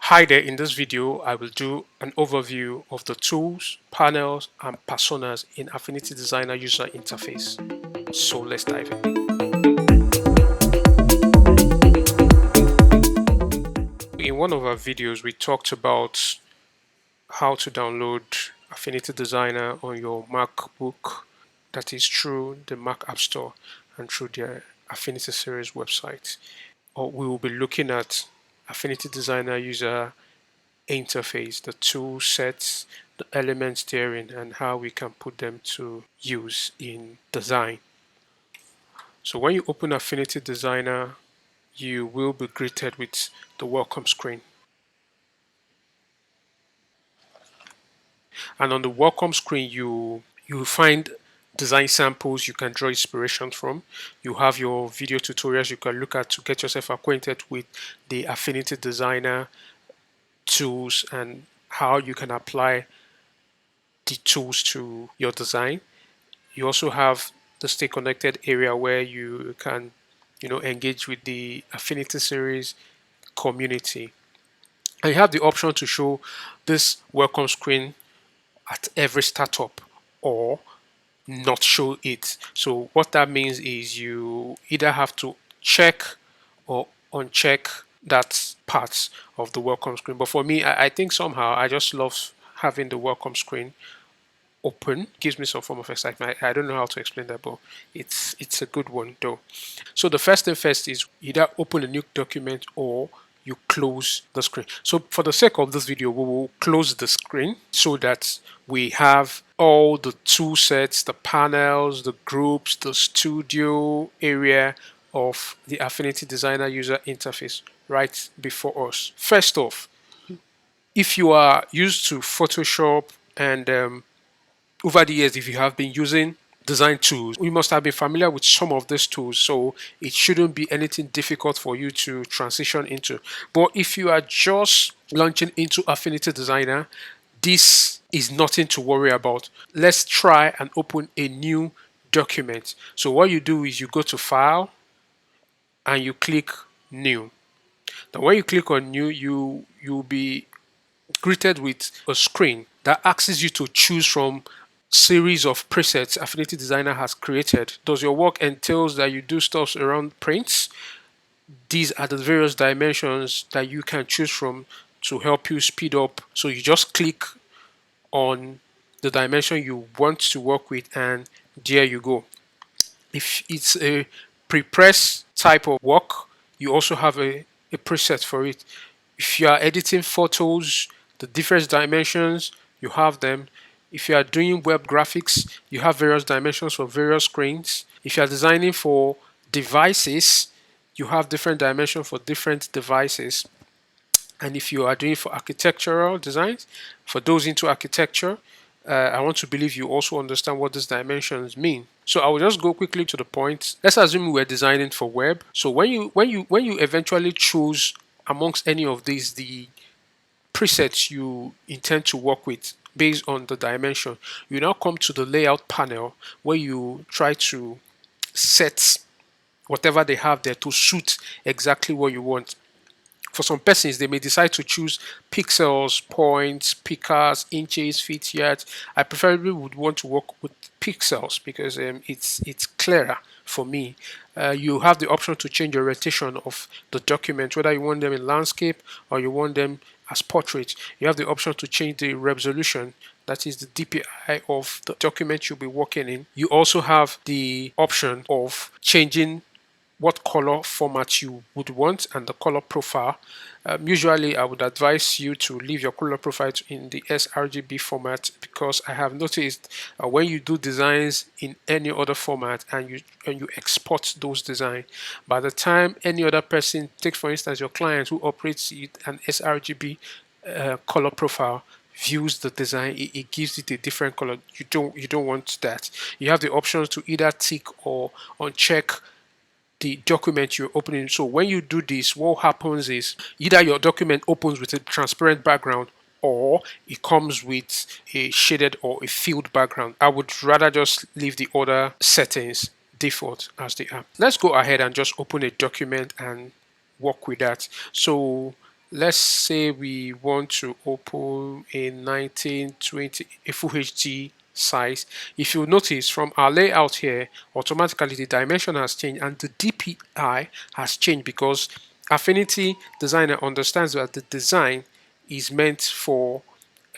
Hi there, in this video I will do an overview of the tools, panels and personas in Affinity Designer user interface. So let's dive in. In one of our videos we talked about how to download Affinity Designer on your MacBook, that is through the Mac App Store and through the Affinity Series website. Or we will be looking at Affinity Designer user interface, the tool sets, the elements therein, and how we can put them to use in design. So when you open Affinity Designer, you will be greeted with the welcome screen. And on the welcome screen, you will find design samples you can draw inspiration from. You have your video tutorials you can look at to get yourself acquainted with the Affinity Designer tools and how you can apply the tools to your design. You also have the stay connected area where you can, engage with the Affinity series community. And you have the option to show this welcome screen at every startup or not show it. So what that means is you either have to check or uncheck that part of the welcome screen. But for me, I think somehow I just love having the welcome screen open. Gives me some form of excitement. I don't know how to explain that, but it's a good one though. So the first thing first is either open a new document or you close the screen. So for the sake of this video, we will close the screen so that we have all the tool sets, the panels, the groups, the studio area of the Affinity Designer user interface right before us. First off, if you are used to Photoshop and over the years, if you have been using design tools, you must have been familiar with some of these tools, so it shouldn't be anything difficult for you to transition into. But if you are just launching into Affinity Designer, this is nothing to worry about. Let's try and open a new document. So what you do is you go to File and you click New. Now when you click on New, you'll be greeted with a screen that asks you to choose from series of presets Affinity Designer has created. Does your work entails that you do stuff around prints? These are the various dimensions that you can choose from to help you speed up. So you just click on the dimension you want to work with and there you go. If it's a pre-press type of work, you also have a preset for it. If you are editing photos, the different dimensions, you have them. If you are doing web graphics, you have various dimensions for various screens. If you are designing for devices, you have different dimensions for different devices. And if you are doing for architectural designs, for those into architecture, I want to believe you also understand what these dimensions mean. So I will just go quickly to the point. Let's assume we're designing for web. So when you eventually choose amongst any of these the presets you intend to work with based on the dimension, you now come to the layout panel where you try to set whatever they have there to suit exactly what you want. For some persons, they may decide to choose pixels, points, picas, inches, feet, yards. I preferably would want to work with pixels because it's clearer for me. You have the option to change your rotation of the document, whether you want them in landscape or you want them as portrait. You have the option to change the resolution, that is the DPI of the document you'll be working in. You also have the option of changing what color format you would want and the color profile. Usually I would advise you to leave your color profile in the sRGB format because I have noticed when you do designs in any other format and you export those designs, by the time any other person, take for instance your client who operates an sRGB color profile, views the design, it gives it a different color. You don't want that. You have the options to either tick or uncheck the document you're opening. So when you do this, what happens is either your document opens with a transparent background or it comes with a shaded or a filled background. I would rather just leave the other settings default as they are. Let's go ahead and just open a document and work with that. So let's say we want to open a 1920 a full HD size. If you notice from our layout here, automatically the dimension has changed and the DPI has changed because Affinity Designer understands that the design is meant for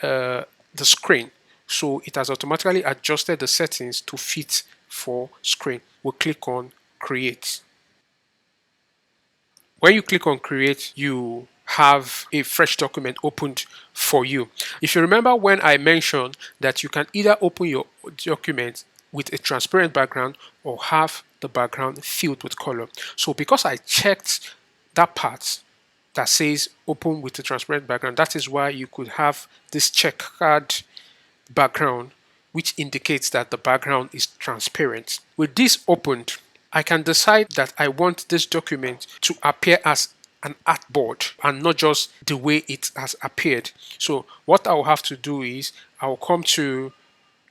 the screen. So it has automatically adjusted the settings to fit for screen. We'll click on create. When you click on create, you have a fresh document opened for you. If you remember when I mentioned that you can either open your document with a transparent background or have the background filled with color. So because I checked that part that says open with a transparent background, that is why you could have this checkered background which indicates that the background is transparent. With this opened, I can decide that I want this document to appear as an artboard and not just the way it has appeared. So what I'll have to do is I'll come to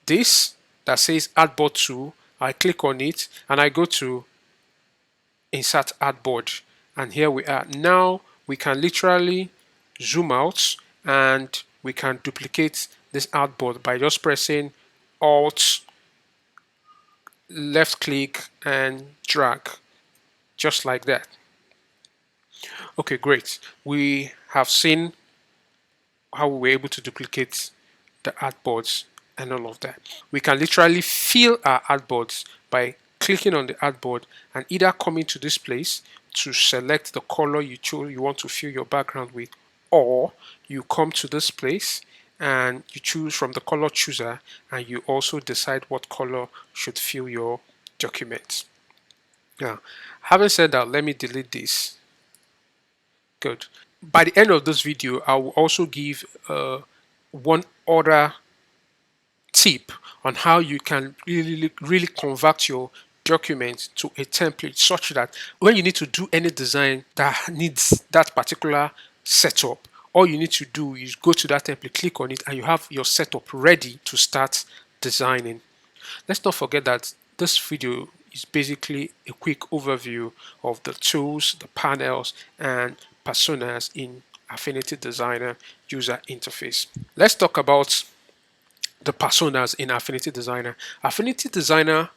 this that says artboard 2. I click on it and I go to insert artboard, and here we are. Now we can literally zoom out and we can duplicate this artboard by just pressing alt left click and drag, just like that. Okay, great. We have seen how we were able to duplicate the artboards and all of that. We can literally fill our artboards by clicking on the artboard and either coming to this place to select the color you want to fill your background with, or you come to this place and you choose from the color chooser and you also decide what color should fill your document. Now, having said that, let me delete this. Good. By the end of this video, I will also give one other tip on how you can really convert your document to a template such that when you need to do any design that needs that particular setup, all you need to do is go to that template, click on it, and you have your setup ready to start designing. Let's not forget that this video is basically a quick overview of the tools, the panels, and personas in Affinity Designer user interface. Let's talk about the personas in Affinity Designer. Affinity Designer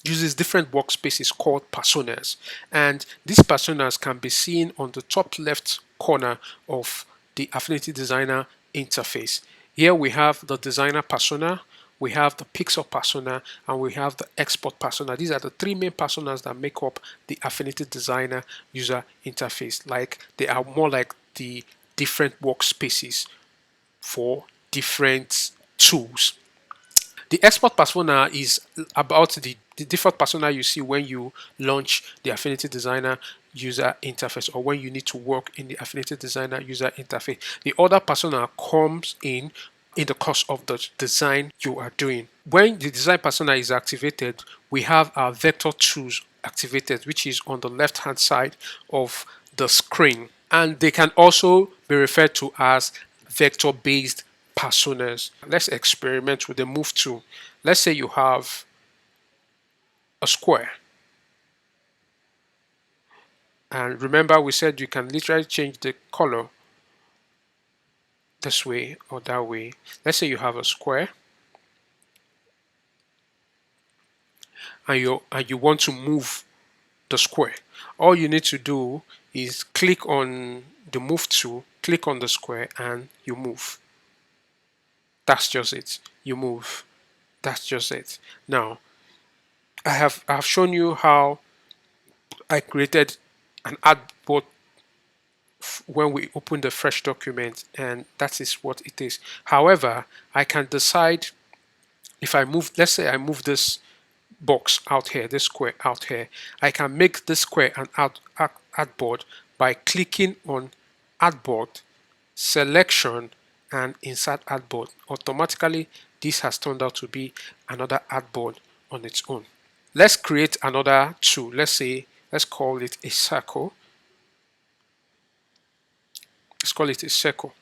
uses different workspaces called personas, and these personas can be seen on the top left corner of the Affinity Designer interface. Here we have the designer persona, we have the pixel persona, and we have the export persona. These are the three main personas that make up the Affinity Designer user interface. Like, they are more like the different workspaces for different tools. The export persona is about the default persona you see when you launch the Affinity Designer user interface or when you need to work in the Affinity Designer user interface. The other persona comes in the course of the design you are doing. When the design persona is activated, we have our vector tools activated, which is on the left hand side of the screen, and they can also be referred to as vector based personas. Let's experiment with the move tool. Let's say you have a square, and remember we said you can literally change the color this way or that way. Let's say you have a square and you want to move the square. All you need to do is click on the move tool, click on the square, and you move. That's just it. You move. That's just it. Now, I have shown you how I created an artboard when we open the fresh document, and that is what it is. However, I can decide if I move, let's say I move this box out here, this square out here, I can make this square an artboard by clicking on artboard, selection, and insert artboard. Automatically, this has turned out to be another artboard on its own. Let's create another tool. Let's call it a circle. Let's call it a circle.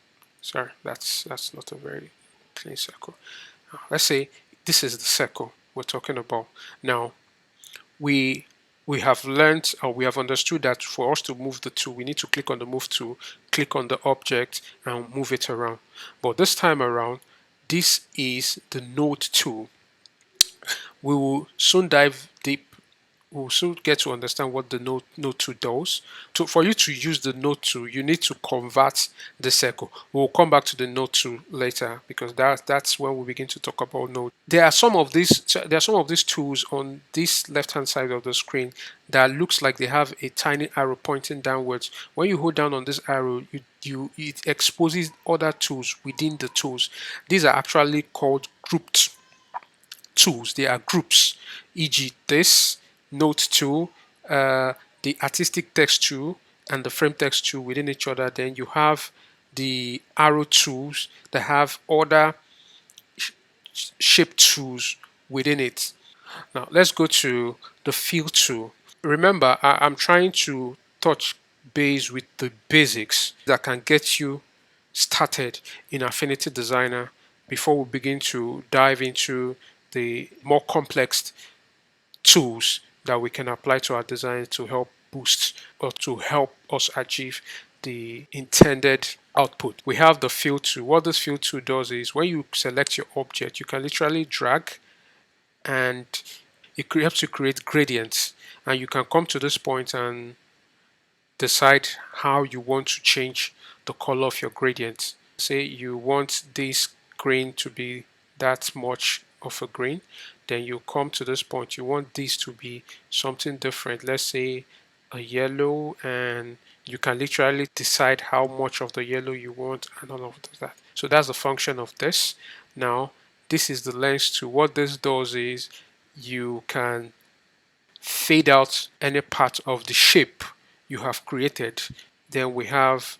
Sorry, that's not a very clean circle. Let's say this is the circle we're talking about. Now, we have learned, or we have understood, that for us to move the tool, we need to click on the move tool, click on the object and move it around. But this time around, this is the node tool. We will soon dive deep. We'll soon get to understand what the node tool does. So for you to use the node tool, you need to convert the circle. We'll come back to the node tool later because that's when we begin to talk about node. There are some of these tools on this left hand side of the screen that looks like they have a tiny arrow pointing downwards. When you hold down on this arrow, it exposes other tools within the tools. These are actually called grouped tools. They are groups, e.g. this note tool, the artistic text tool, and the frame text tool within each other. Then you have the arrow tools that have other shape tools within it. Now let's go to the fill tool. Remember, I'm trying to touch base with the basics that can get you started in Affinity Designer before we begin to dive into the more complex tools that we can apply to our design to help boost or to help us achieve the intended output. We have the fill tool. What this fill tool does is when you select your object, you can literally drag and it helps you create gradients, and you can come to this point and decide how you want to change the color of your gradient. Say you want this green to be that much of a green, then you come to this point, you want this to be something different, let's say a yellow, and you can literally decide how much of the yellow you want and all of that. So that's the function of this. Now this is the lens tool. What this does is you can fade out any part of the shape you have created. Then we have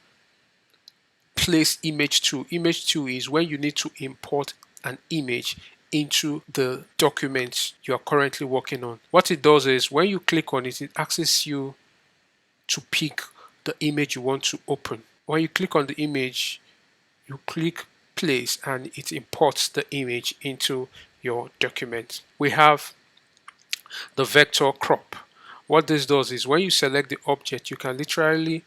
place image tool. Image tool is when you need to import an image into the document you are currently working on. What it does is when you click on it, it asks you to pick the image you want to open. When you click on the image, you click place and it imports the image into your document. We have the vector crop. What this does is when you select the object, you can literally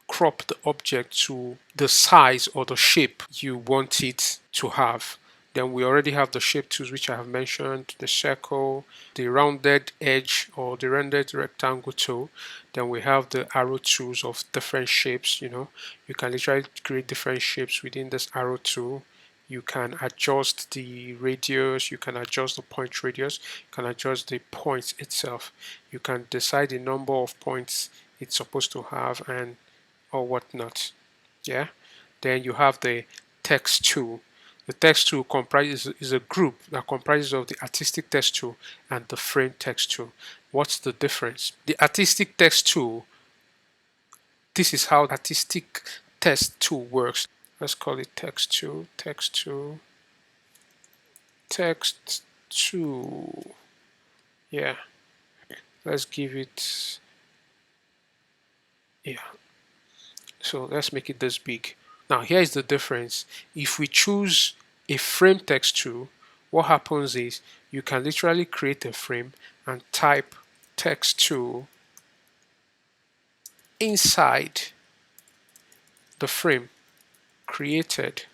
crop the object to the size or the shape you want it to have. Then we already have the shape tools which I have mentioned, the circle, the rounded edge or the rounded rectangle tool. Then we have the arrow tools of different shapes. You can literally create different shapes within this arrow tool. You can adjust the radius, you can adjust the point radius, you can adjust the points itself. You can decide the number of points it's supposed to have and or whatnot. Yeah. Then you have the text tool. The text tool is a group that comprises of the artistic text tool and the frame text tool. What's the difference? The artistic text tool, this is how artistic text tool works. Let's call it text tool, text tool, text tool. Yeah. Let's give it, yeah. So let's make it this big. Now here is the difference. If we choose a frame text tool, what happens is you can literally create a frame and type text tool inside the frame created.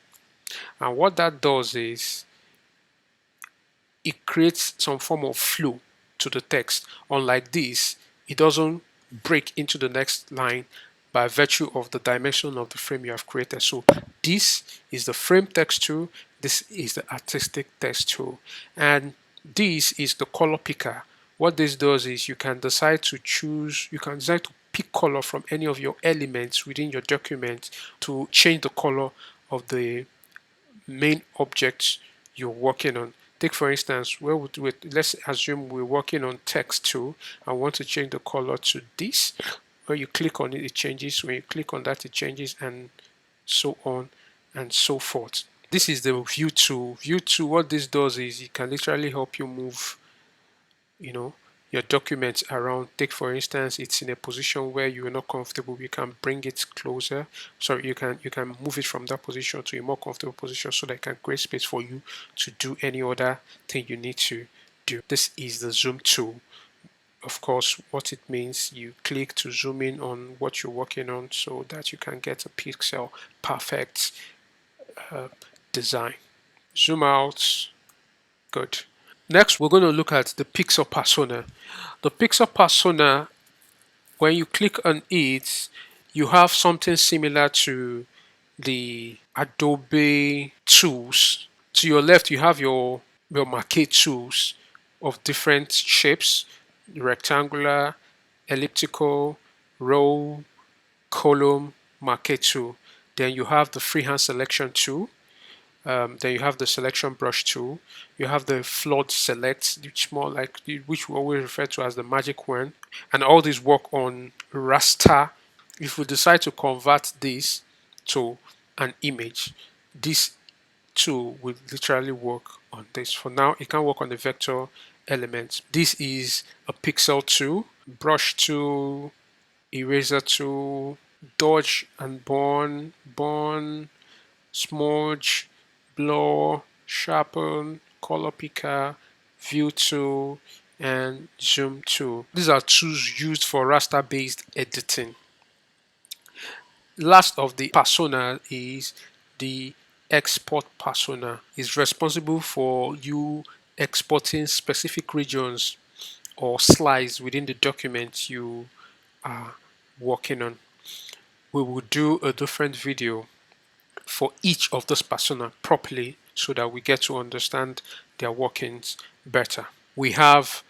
And what that does is it creates some form of flow to the text. Unlike this, it doesn't break into the next line by virtue of the dimension of the frame you have created. So this is the frame text tool, this is the artistic text tool, and this is the color picker. What this does is you can decide to pick color from any of your elements within your document to change the color of the main objects you're working on. Take for instance, let's assume we're working on text tool. I want to change the color to this. When you click on it, it changes. When you click on that, it changes, and so on and so forth. This is the view tool. View tool, what this does is it can literally help you move, your documents around. Take for instance, it's in a position where you're not comfortable, you can bring it closer. Sorry, you can move it from that position to a more comfortable position so that it can create space for you to do any other thing you need to do. This is the zoom tool. of course, what it means, you click to zoom in on what you're working on so that you can get a pixel perfect design. Zoom out. Good. Next, we're going to look at the pixel persona. The pixel persona, when you click on it, you have something similar to the Adobe tools. To your left, you have your marquee tools of different shapes: rectangular, elliptical, row, column, marquee tool. Then you have the freehand selection tool. Then you have the selection brush tool. You have the flood select, which more like which we always refer to as the magic wand, and all these work on raster. If we decide to convert this to an image, this tool will literally work on this. For now, it can work on the vector elements. This is a pixel tool, brush tool, eraser tool, dodge and burn, smudge, blur, sharpen, color picker, view tool, and zoom tool. These are tools used for raster based editing. Last of the persona is the export persona. Is responsible for you exporting specific regions or slides within the document you are working on. We will do a different video for each of those persona properly so that we get to understand their workings better. We have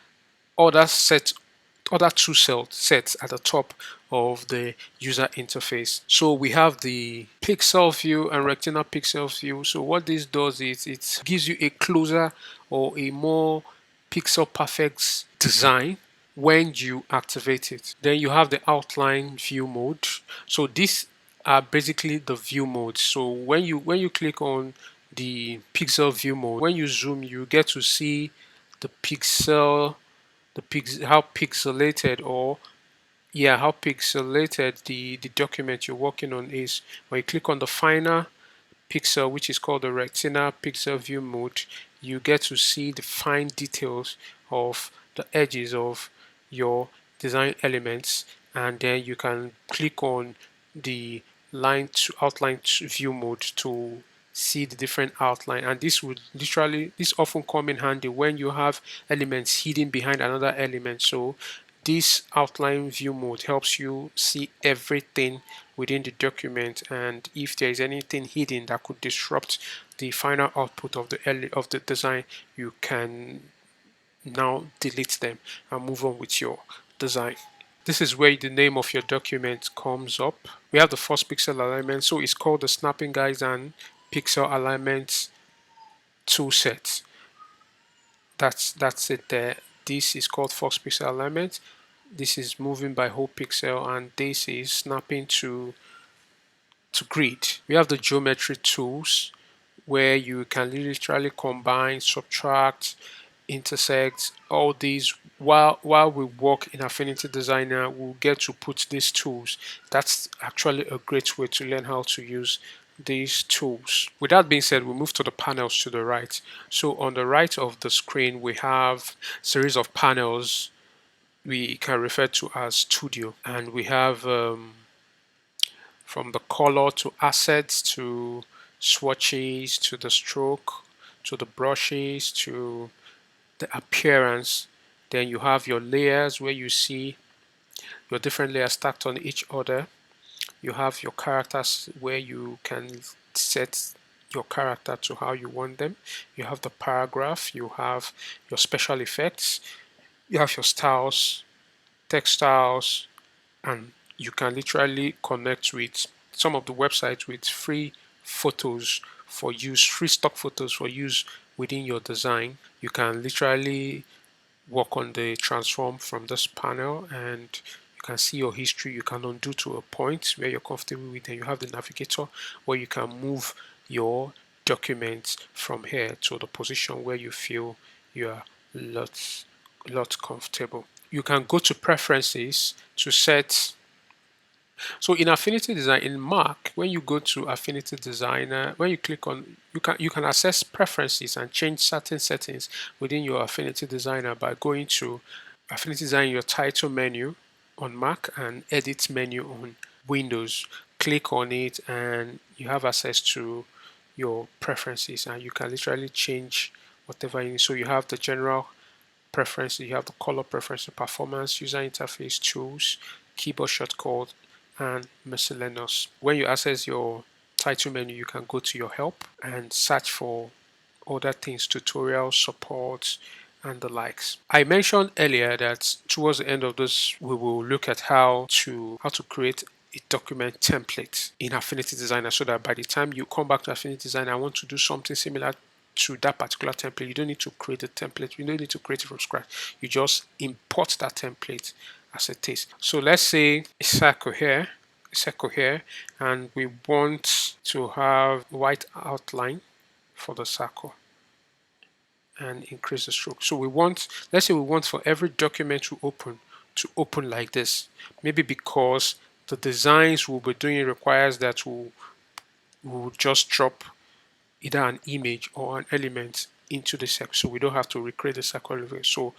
other two sets at the top of the user interface. So we have the pixel view and rectangular pixel view. So what this does is it gives you a closer or a more pixel perfect design when you activate it. Then you have the outline view mode. So these are basically the view modes. So when you click on the pixel view mode, when you zoom, you get to see the pixel, how pixelated or yeah, how pixelated the document you're working on is. When you click on the finer pixel, which is called the retina pixel view mode, you get to see the fine details of the edges of your design elements, and then you can click on the line to outline to view mode to see the different outline. And this often come in handy when you have elements hidden behind another element. So this outline view mode helps you see everything within the document, and if there is anything hidden that could disrupt the final output of the design, you can now delete them and move on with your design. This is where the name of your document comes up. We have the first pixel alignment, so it's called the snapping guides and pixel alignment toolset. That's it there. This is called first pixel alignment. This is moving by whole pixel, and this is snapping to grid. We have the geometry tools where you can literally combine, subtract, intersect, all these. While we work in Affinity Designer, we'll get to put these tools. That's actually a great way to learn how to use these tools. With that being said, we move to the panels to the right. So on the right of the screen, we have a series of panels we can refer to as studio, and we have from the color to assets to swatches to the stroke to the brushes to the appearance. Then you have your layers where you see your different layers stacked on each other. You have your characters where you can set your character to how you want them. You have the paragraph, you have your special effects, you have your styles, textiles, and you can literally connect with some of the websites with free photos for use, free stock photos for use within your design. You can literally work on the transform from this panel, and you can see your history. You can undo to a point where you're comfortable with, and you have the navigator where you can move your documents from here to the position where you feel you are lot comfortable. You can go to preferences to set. So in Affinity Design, in Mac, when you go to Affinity Designer, when you click on, you can access preferences and change certain settings within your Affinity Designer by going to Affinity Designer, your title menu on Mac and edit menu on Windows. Click on it and you have access to your preferences, and you can literally change whatever you need. So you have the general preference, you have the color preference, the performance, user interface, tools, keyboard shortcut, and miscellaneous. When you access your title menu, you can go to your help and search for other things, tutorials, support, and the likes. I mentioned earlier that towards the end of this, we will look at how to create a document template in Affinity Designer, so that by the time you come back to Affinity Designer, I want to do something similar to that particular template. You don't need to create a template. You don't need to create it from scratch. You just import that template as it is. So let's say a circle here, and we want to have white outline for the circle and increase the stroke. So let's say we want for every document to open like this. Maybe because the designs we'll be doing requires that we'll just drop either an image or an element into the circle, so we don't have to recreate the circle. So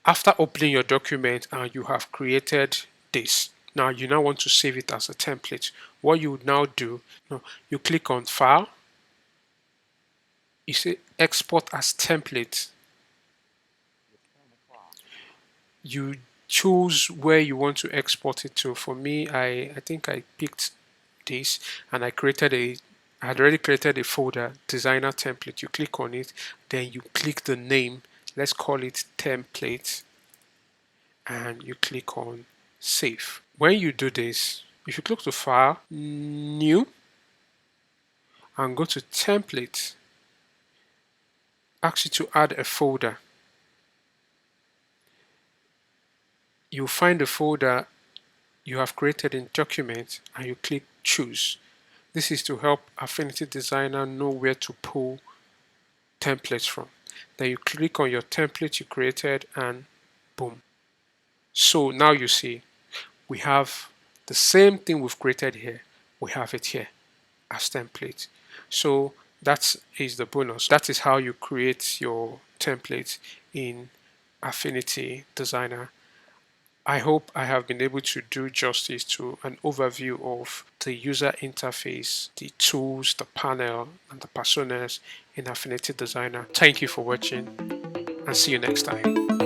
after opening your document and you have created this, now you now want to save it as a template. What you would now do, you click on File, you say Export as Template. You choose where you want to export it to. For me, I think I picked this, and I had already created a folder, designer template. You click on it, then you click the name, let's call it template, and you click on save. When you do this, if you click to File, New, and go to Template, ask you to add a folder. You'll find the folder you have created in Document, and you click Choose. This is to help Affinity Designer know where to pull templates from. Then you click on your template you created, and boom. So now you see we have the same thing we've created here. We have it here as template. So that is the bonus. That is how you create your template in Affinity Designer. I hope I have been able to do justice to an overview of the user interface, the tools, the panel, and the personas in Affinity Designer. Thank you for watching, and see you next time.